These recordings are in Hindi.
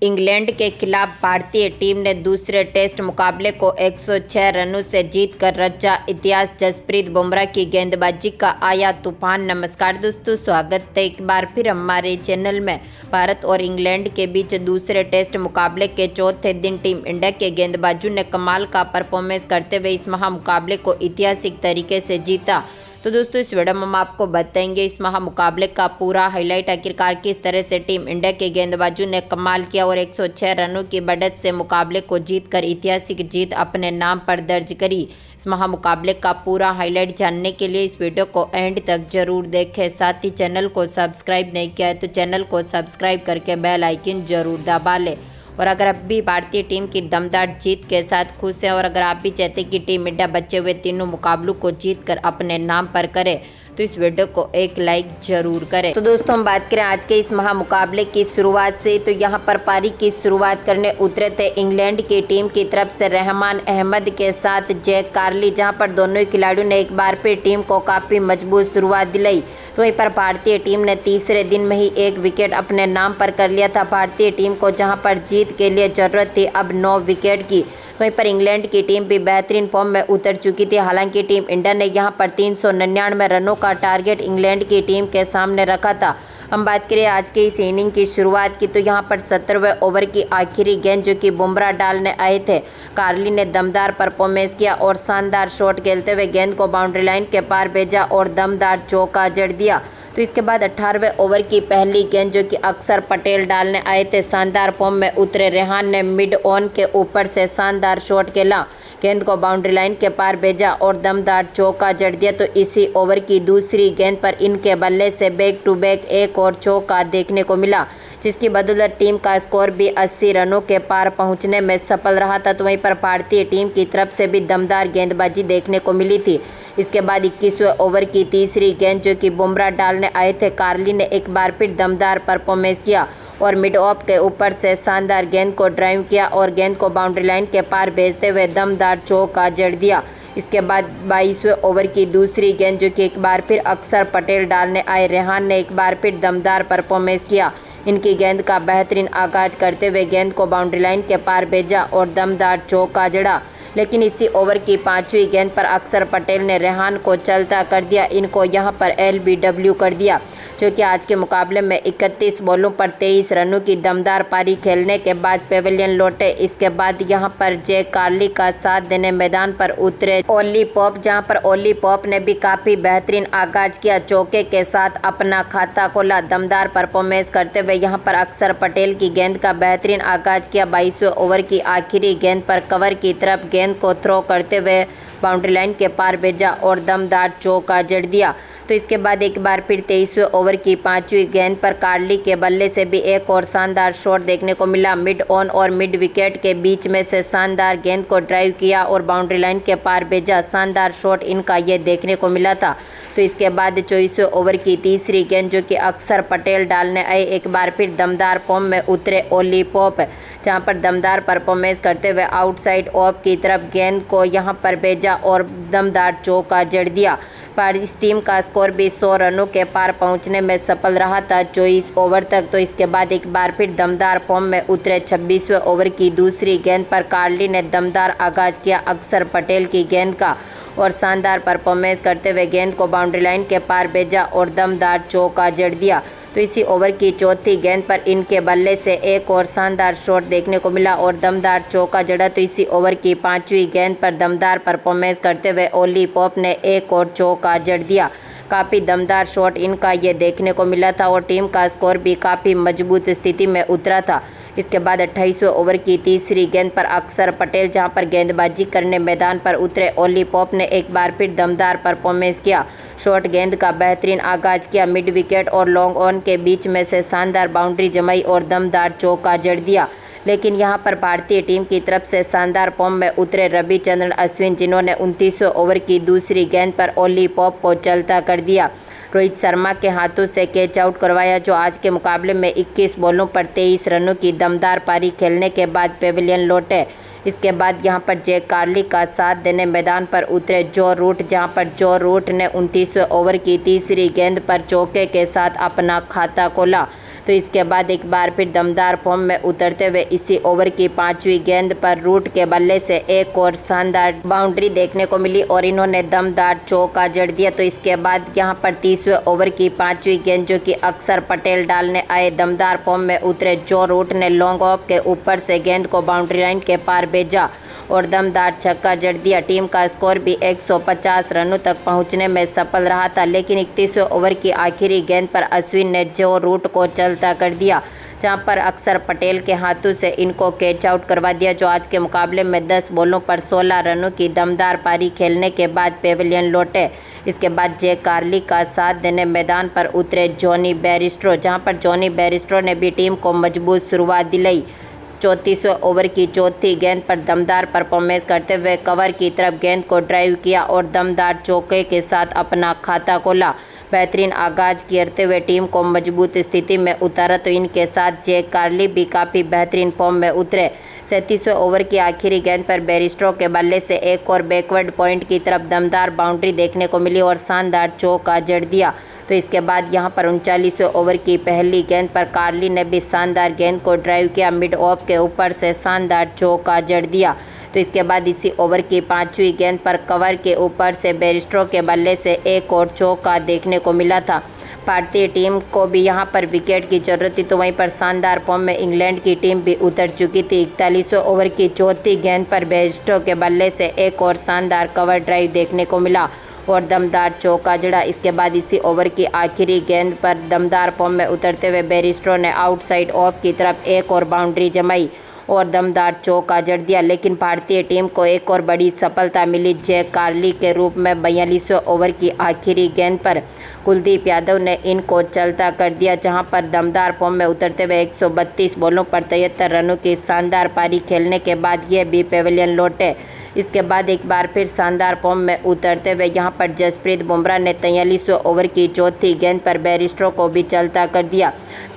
इंग्लैंड के खिलाफ भारतीय टीम ने दूसरे टेस्ट मुकाबले को 106 रनों से जीतकर रचा इतिहास। जसप्रीत बुमराह की गेंदबाजी का आया तूफान। नमस्कार दोस्तों, स्वागत है एक बार फिर हमारे चैनल में। भारत और इंग्लैंड के बीच दूसरे टेस्ट मुकाबले के चौथे दिन टीम इंडिया के गेंदबाजों ने कमाल का परफॉर्मेंस करते हुए इस महामुकाबले को ऐतिहासिक तरीके से जीता। तो दोस्तों, इस वीडियो में हम आपको बताएंगे इस महामुकाबले का पूरा हाईलाइट, आखिरकार किस तरह से टीम इंडिया के गेंदबाजों ने कमाल किया और 106 रनों की बढ़त से मुकाबले को जीतकर ऐतिहासिक जीत अपने नाम पर दर्ज करी। इस महामुकाबले का पूरा हाईलाइट जानने के लिए इस वीडियो को एंड तक जरूर देखें। साथ ही चैनल को सब्सक्राइब नहीं किया है तो चैनल को सब्सक्राइब करके बेल आइकन जरूर दबा लें। और अगर आप भी भारतीय टीम की दमदार जीत के साथ खुश हैं और अगर आप भी चाहते हैं कि टीम इंडिया बचे हुए तीनों मुकाबलों को जीतकर अपने नाम पर करे तो इस वीडियो को एक लाइक जरूर करें। तो दोस्तों, हम बात करें आज के इस महामुकाबले की शुरुआत से, तो यहाँ पर पारी की शुरुआत करने उतरे थे इंग्लैंड की टीम की तरफ से रहमान अहमद के साथ जैक कार्ली, जहाँ पर दोनों ही खिलाड़ियों ने एक बार फिर टीम को काफ़ी मजबूत शुरुआत दिलाई। तो वहीं पर भारतीय टीम ने तीसरे दिन में ही एक विकेट अपने नाम पर कर लिया था। भारतीय टीम को जहां पर जीत के लिए जरूरत थी अब 9 विकेट की। वहीं पर इंग्लैंड की टीम भी बेहतरीन फॉर्म में उतर चुकी थी। हालांकि टीम इंडिया ने यहां पर 399 रनों का टारगेट इंग्लैंड की टीम के सामने रखा था। हम बात करें आज के इस इनिंग की शुरुआत की, तो यहाँ पर 17वें ओवर की आखिरी गेंद जो कि बुमराह डालने आए थे, कार्ली ने दमदार परफॉर्मेंस किया और शानदार शॉट खेलते हुए गेंद को बाउंड्री लाइन के पार भेजा और दमदार चौका जड़ दिया। तो इसके बाद 18वें ओवर की पहली गेंद जो कि अक्षर पटेल डालने आए थे, शानदार फॉर्म में उतरे रेहान ने मिड ऑन के ऊपर से शानदार शॉट खेला, गेंद को बाउंड्री लाइन के पार भेजा और दमदार चौका जड़ दिया। तो इसी ओवर की दूसरी गेंद पर इनके बल्ले से बैक टू बैक एक और चौका देखने को मिला, जिसकी बदौलत टीम का स्कोर भी 80 रनों के पार पहुंचने में सफल रहा था। तो वहीं पर भारतीय टीम की तरफ से भी दमदार गेंदबाजी देखने को मिली थी। इसके बाद 21वें ओवर की तीसरी गेंद जो कि बुमराह डालने आए थे, कार्ली ने एक बार फिर दमदार परफॉर्मेंस किया और मिड ऑफ के ऊपर से शानदार गेंद को ड्राइव किया और गेंद को बाउंड्री लाइन के पार भेजते हुए दमदार चौका जड़ दिया। इसके बाद 22वें ओवर की दूसरी गेंद जो कि एक बार फिर अक्षर पटेल डालने आए, रेहान ने एक बार फिर दमदार परफॉर्मेंस किया। इनकी गेंद का बेहतरीन आगाज करते हुए गेंद को बाउंड्री लाइन के पार भेजा और दमदार चौका जड़ा। लेकिन इसी ओवर की 5वीं गेंद पर अक्षर पटेल ने रेहान को चलता कर दिया, इनको यहां पर LBW कर दिया, जो कि आज के मुकाबले में 31 बॉलों पर 23 रनों की दमदार पारी खेलने के बाद पेविलियन लौटे। इसके बाद यहां पर जैक कार्ली का साथ देने मैदान पर उतरे ओली पॉप, जहां पर ओली पॉप ने भी काफ़ी बेहतरीन आगाज किया, चौके के साथ अपना खाता खोला, दमदार परफॉर्मेंस करते हुए यहां पर अक्षर पटेल की गेंद का बेहतरीन आगाज किया। 22वें ओवर की आखिरी गेंद पर कवर की तरफ गेंद को थ्रो करते हुए बाउंड्री लाइन के पार भेजा और दमदार चौका जड़ दिया। तो इसके बाद एक बार फिर 23वें ओवर की 5वीं गेंद पर कार्ली के बल्ले से भी एक और शानदार शॉट देखने को मिला, मिड ऑन और मिड विकेट के बीच में से शानदार गेंद को ड्राइव किया और बाउंड्री लाइन के पार भेजा, शानदार शॉट इनका ये देखने को मिला था। तो इसके बाद 24वें ओवर की तीसरी गेंद जो कि अक्षर पटेल डालने आए, एक बार फिर दमदार फॉर्म में उतरे ओली पॉप, जहां पर दमदार परफॉर्मेंस करते हुए आउटसाइड ऑफ की तरफ गेंद को यहां पर भेजा और दमदार चौका जड़ दिया। पर इस टीम का स्कोर भी 100 रनों के पार पहुंचने में सफल रहा था 24 ओवर तक। तो इसके बाद एक बार फिर दमदार फॉर्म में उतरे 26वें ओवर की दूसरी गेंद पर कार्ली ने दमदार आगाज किया अक्षर पटेल की गेंद का और शानदार परफॉर्मेंस करते हुए गेंद को बाउंड्री लाइन के पार भेजा और दमदार चौका जड़ दिया। तो इसी ओवर की चौथी गेंद पर इनके बल्ले से एक और शानदार शॉट देखने को मिला और दमदार चौका जड़ा। तो इसी ओवर की 5वीं गेंद पर दमदार परफॉर्मेंस करते हुए ओली पॉप ने एक और चौका जड़ दिया। काफ़ी दमदार शॉट इनका ये देखने को मिला था और टीम का स्कोर भी काफ़ी मजबूत स्थिति में उतरा था। इसके बाद 28वें ओवर की तीसरी गेंद पर अक्षर पटेल जहां पर गेंदबाजी करने मैदान पर उतरे, ओली पॉप ने एक बार फिर दमदार परफॉर्मेंस किया, शॉर्ट गेंद का बेहतरीन आगाज किया, मिड विकेट और लॉन्ग ऑन के बीच में से शानदार बाउंड्री जमाई और दमदार चौका जड़ दिया। लेकिन यहां पर भारतीय टीम की तरफ से शानदार फॉर्म में उतरे रविचंद्रन अश्विन, जिन्होंने 29वें ओवर की दूसरी गेंद पर ओली पॉप को चलता कर दिया, रोहित शर्मा के हाथों से कैच आउट करवाया, जो आज के मुकाबले में 21 बॉलों पर 23 रनों की दमदार पारी खेलने के बाद पेविलियन लौटे। इसके बाद यहां पर जैक कार्ली का साथ देने मैदान पर उतरे जो रूट, जहां पर जो रूट ने 29वें ओवर की तीसरी गेंद पर चौके के साथ अपना खाता खोला, तो इसके बाद एक बार फिर दमदार फॉर्म में उतरते हुए इसी ओवर की 5वीं गेंद पर रूट के बल्ले से एक और शानदार बाउंड्री देखने को मिली और इन्होंने दमदार चौका जड़ दिया। तो इसके बाद यहां पर 30वें ओवर की 5वीं गेंद जो कि अक्षर पटेल डालने आए दमदार फॉर्म में उतरे जो रूट ने लॉन्ग ऑफ के ऊपर से गेंद को बाउंड्री लाइन के पार भेजा और दमदार छक्का जड़ दिया। टीम का स्कोर भी 150 रनों तक पहुंचने में सफल रहा था, लेकिन 31वें ओवर की आखिरी गेंद पर अश्विन ने जो रूट को चलता कर दिया, जहां पर अक्षर पटेल के हाथों से इनको कैच आउट करवा दिया, जो आज के मुकाबले में 10 बॉलों पर 16 रनों की दमदार पारी खेलने के बाद पेविलियन लौटे। इसके बाद जैक कार्ली का साथ देने मैदान पर उतरे जॉनी बेयरस्टो, जहां पर जॉनी बेयरस्टो ने भी टीम को मजबूत शुरुआत दिलाई। 34वें ओवर की चौथी गेंद पर दमदार परफॉर्मेंस करते हुए कवर की तरफ गेंद को ड्राइव किया और दमदार चौके के साथ अपना खाता खोला। बेहतरीन आगाज करते हुए टीम को मजबूत स्थिति में उतारा, तो इनके साथ जैक कार्ली भी काफ़ी बेहतरीन फॉर्म में उतरे। 37वें ओवर की आखिरी गेंद पर बेयरस्टो के बल्ले से एक और बैकवर्ड पॉइंट की तरफ दमदार बाउंड्री देखने को मिली और शानदार चौका जड़ दिया। तो इसके बाद यहां पर 39वें ओवर की पहली गेंद पर कार्ली ने भी शानदार गेंद को ड्राइव किया, मिड ऑफ के ऊपर से शानदार चौका जड़ दिया। तो इसके बाद इसी ओवर की 5वीं गेंद पर कवर के ऊपर से बेयरस्टो के बल्ले से एक और चौका देखने को मिला था। भारतीय टीम को भी यहां पर विकेट की जरूरत थी, तो वहीं पर शानदार फॉर्म में इंग्लैंड की टीम भी उतर चुकी थी। 41वें ओवर की चौथी गेंद पर बेयरस्टो के बल्ले से एक और शानदार कवर ड्राइव देखने को मिला और दमदार चौका जड़ा। इसके बाद इसी ओवर की आखिरी गेंद पर दमदार फॉर्म में उतरते हुए बेयरस्टो ने आउटसाइड ऑफ की तरफ एक और बाउंड्री जमाई और दमदार चौका जड़ दिया, लेकिन भारतीय टीम को एक और बड़ी सफलता मिली जैक कार्ली के रूप में। 42वें ओवर की आखिरी गेंद पर कुलदीप यादव ने इनको चलता कर दिया, जहां पर दमदार फॉर्म में उतरते हुए 132 बॉलों पर 73 रनों की शानदार पारी खेलने के बाद ये भी पेविलियन लौटे। इसके बाद एक बार फिर शानदार फॉर्म में उतरते हुए यहां पर जसप्रीत बुमराह ने 43वें ओवर की चौथी गेंद पर बेयरस्टो को भी चलता कर दिया,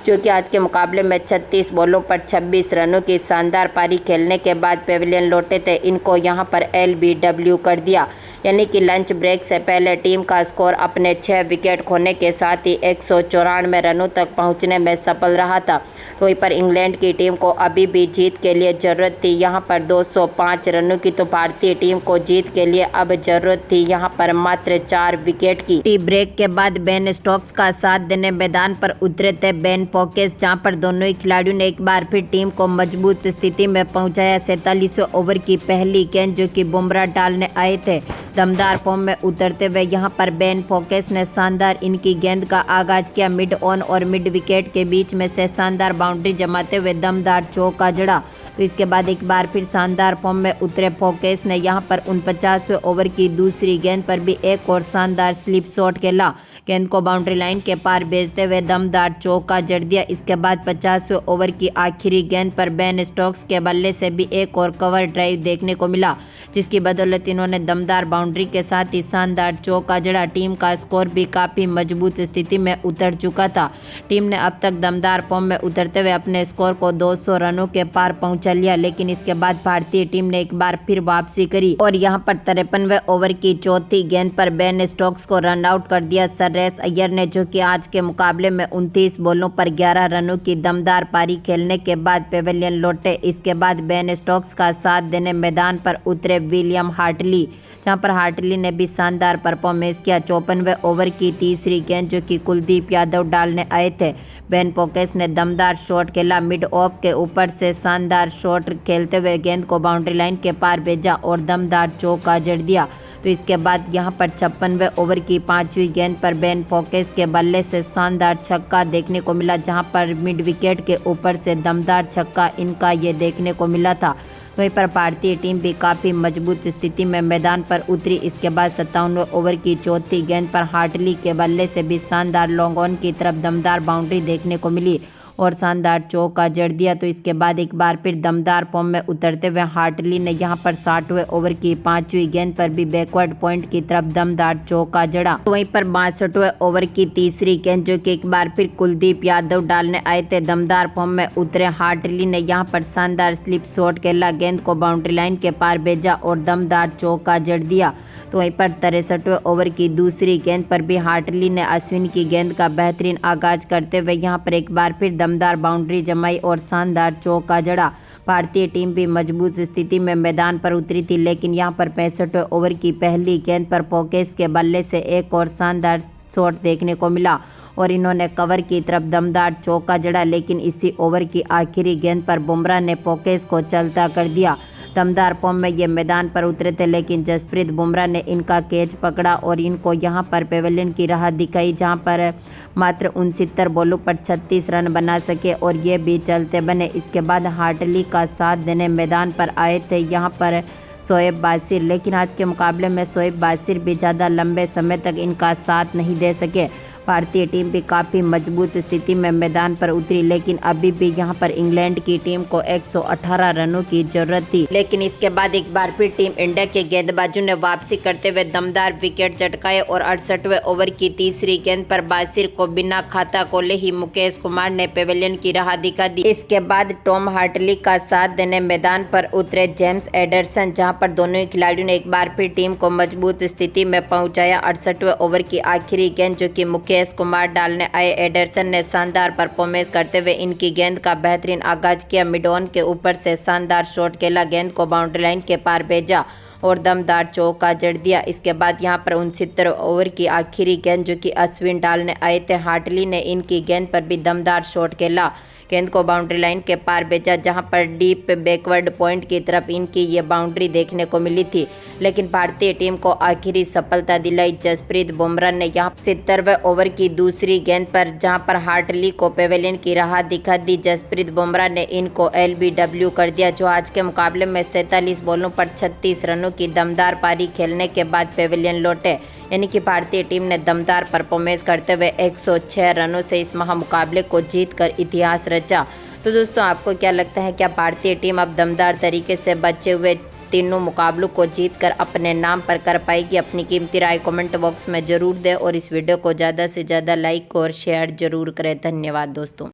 जो कि आज के मुकाबले में 36 बॉलों पर 26 रनों की शानदार पारी खेलने के बाद पेविलियन लौटे थे। इनको यहां पर LBW कर दिया, यानी कि लंच ब्रेक से पहले टीम का स्कोर अपने 6 विकेट खोने के साथ ही 194 रनों तक पहुंचने में सफल रहा था। तो वहीं पर इंग्लैंड की टीम को अभी भी जीत के लिए ज़रूरत थी यहां पर 205 रनों की, तो भारतीय टीम को जीत के लिए अब ज़रूरत थी यहां पर मात्र 4 विकेट की। टी ब्रेक के बाद बेन स्टोक्स का साथ देने मैदान पर उतरे थे बेन फोकेस, जहां पर दोनों ही खिलाड़ियों ने एक बार फिर टीम को मजबूत स्थिति में पहुंचाया। 47वें ओवर की पहली गेंद जो कि बुमराह डालने आए थे दमदार फॉर्म में उतरते हुए यहां पर बेन फोकेस ने शानदार इनकी गेंद का आगाज किया। मिड ऑन और मिड विकेट के बीच में से शानदार बाउंड्री जमाते हुए दमदार चौका जड़ा। तो इसके बाद एक बार फिर शानदार फॉर्म में उतरे फोकेस ने यहां पर 49वें ओवर की दूसरी गेंद पर भी एक और शानदार स्लिप शॉट खेला, गेंद को बाउंड्री लाइन के पार भेजते हुए दमदार चौका जड़ दिया। इसके बाद 50वें ओवर की आखिरी गेंद पर बेन स्टोक्स के बल्ले से भी एक और कवर ड्राइव देखने को मिला, जिसकी बदौलत इन्होंने दमदार बाउंड्री के साथ ही शानदार चौका जड़ा। टीम का स्कोर भी काफ़ी मजबूत स्थिति में उतर चुका था। टीम ने अब तक दमदार फॉर्म में उतरते हुए अपने स्कोर को 200 रनों के पार पहुंचा लिया, लेकिन इसके बाद भारतीय टीम ने एक बार फिर वापसी करी और यहां पर 53वें ओवर की चौथी गेंद पर बेन स्टोक्स को रन आउट कर दिया सर्रेस अय्यर ने, जो कि आज के मुकाबले में 29 बॉलों पर 11 रनों की दमदार पारी खेलने के बाद पेविलियन लौटे। इसके बाद बेन स्टोक्स का साथ देने मैदान पर उतरे विलियम हार्टली, जहां पर हार्टली ने भी शानदार परफॉर्मेंस किया। 54वें ओवर की तीसरी गेंद जो कि कुलदीप यादव डालने आए थे बेन फोकेस ने दमदार शॉट खेला, मिड ऑफ के ऊपर से शानदार शॉट खेलते हुए गेंद को बाउंड्री लाइन के पार भेजा और दमदार चौका जड़ दिया। तो इसके बाद यहां पर 56वें ओवर की 5वीं गेंद पर बेन फोकेस के बल्ले से शानदार छक्का देखने को मिला, जहां पर मिड विकेट के ऊपर से दमदार छक्का इनका ये देखने को मिला था। वहीं पर भारतीय टीम भी काफ़ी मजबूत स्थिति में मैदान पर उतरी। इसके बाद 57वें ओवर की चौथी गेंद पर हार्टली के बल्ले से भी शानदार लॉन्ग ऑन की तरफ दमदार बाउंड्री देखने को मिली और शानदार चौका जड़ दिया। तो इसके बाद एक बार फिर दमदार फॉर्म में उतरते हुए हार्टली ने यहां पर 60वें ओवर की 5वीं गेंद पर भी बैकवर्ड पॉइंट की तरफ दमदार चौका जड़ा। तो वहीं पर 62वें ओवर की तीसरी गेंद जो कि एक बार फिर कुलदीप यादव डालने आए थे, दमदार फॉर्म में उतरे हार्टली ने यहां पर शानदार स्लिप शॉट खेला, गेंद को बाउंड्री लाइन के पार भेजा और दमदार चौका जड़ दिया। तो वहीं पर 63वें ओवर की दूसरी गेंद पर भी हार्टली ने अश्विन की गेंद का बेहतरीन आगाज करते हुए यहां पर एक बार फिर दमदार बाउंड्री जमाई और शानदार चौका जड़ा। भारतीय टीम भी मजबूत स्थिति में मैदान पर उतरी थी, लेकिन यहां पर 65वें ओवर की पहली गेंद पर पोकेस के बल्ले से एक और शानदार शॉट देखने को मिला और इन्होंने कवर की तरफ दमदार चौका जड़ा। लेकिन इसी ओवर की आखिरी गेंद पर बुमराह ने पोकेस को चलता कर दिया। दमदार फॉर्म में ये मैदान पर उतरे थे, लेकिन जसप्रीत बुमराह ने इनका कैच पकड़ा और इनको यहां पर पेवेलियन की राह दिखाई, जहां पर मात्र 69 बॉलों पर 36 रन बना सके और ये भी चलते बने। इसके बाद हार्टली का साथ देने मैदान पर आए थे यहां पर शोएब बासिर, लेकिन आज के मुकाबले में शोएब बासिर भी ज़्यादा लंबे समय तक इनका साथ नहीं दे सके। भारतीय टीम भी काफ़ी मजबूत स्थिति में मैदान पर उतरी, लेकिन अभी भी यहां पर इंग्लैंड की टीम को 118 रनों की जरूरत थी। लेकिन इसके बाद एक बार फिर टीम इंडिया के गेंदबाजों ने वापसी करते हुए दमदार विकेट झटकाए और 68वें ओवर की तीसरी गेंद पर बासिर को बिना खाता खोले ही मुकेश कुमार ने पेवेलियन की राह दिखा दी। इसके बाद टॉम हार्टली का साथ देने मैदान पर उतरे जेम्स एडरसन, जहाँ पर दोनों ही खिलाड़ियों ने एक बार फिर टीम को मजबूत स्थिति में पहुंचाया। 68वें ओवर की आखिरी गेंद जो कि मुकेश कुमार डालने आए, एडरसन ने शानदार परफॉर्मेंस करते हुए इनकी गेंद का बेहतरीन आगाज किया। मिड ऑन के ऊपर से शानदार शॉट खेला, गेंद को बाउंड्री लाइन के पार भेजा और दमदार चौका जड़ दिया। इसके बाद यहां पर 69 ओवर की आखिरी गेंद जो कि अश्विन डालने आए थे, हार्टली ने इनकी गेंद पर भी दमदार शॉट खेला, गेंद को बाउंड्री लाइन के पार भेजा, जहां पर डीप बैकवर्ड पॉइंट की तरफ इनकी ये बाउंड्री देखने को मिली थी। लेकिन भारतीय टीम को आखिरी सफलता दिलाई जसप्रीत बुमराह ने यहां 70वें ओवर की दूसरी गेंद पर, जहां पर हार्टली को पेवेलियन की राह दिखा दी। जसप्रीत बुमराह ने इनको LBW कर दिया, जो आज के मुकाबले में 47 बॉलों पर 36 रनों की दमदार पारी खेलने के बाद पेवेलियन लौटे। यानी कि भारतीय टीम ने दमदार परफॉर्मेंस करते हुए 106 रनों से इस महामुकाबले को जीतकर इतिहास रचा। तो दोस्तों, आपको क्या लगता है, क्या भारतीय टीम अब दमदार तरीके से बचे हुए तीनों मुकाबलों को जीतकर अपने नाम पर कर पाएगी? अपनी कीमती राय कमेंट बॉक्स में जरूर दें और इस वीडियो को ज़्यादा से ज़्यादा लाइक और शेयर जरूर करें। धन्यवाद दोस्तों।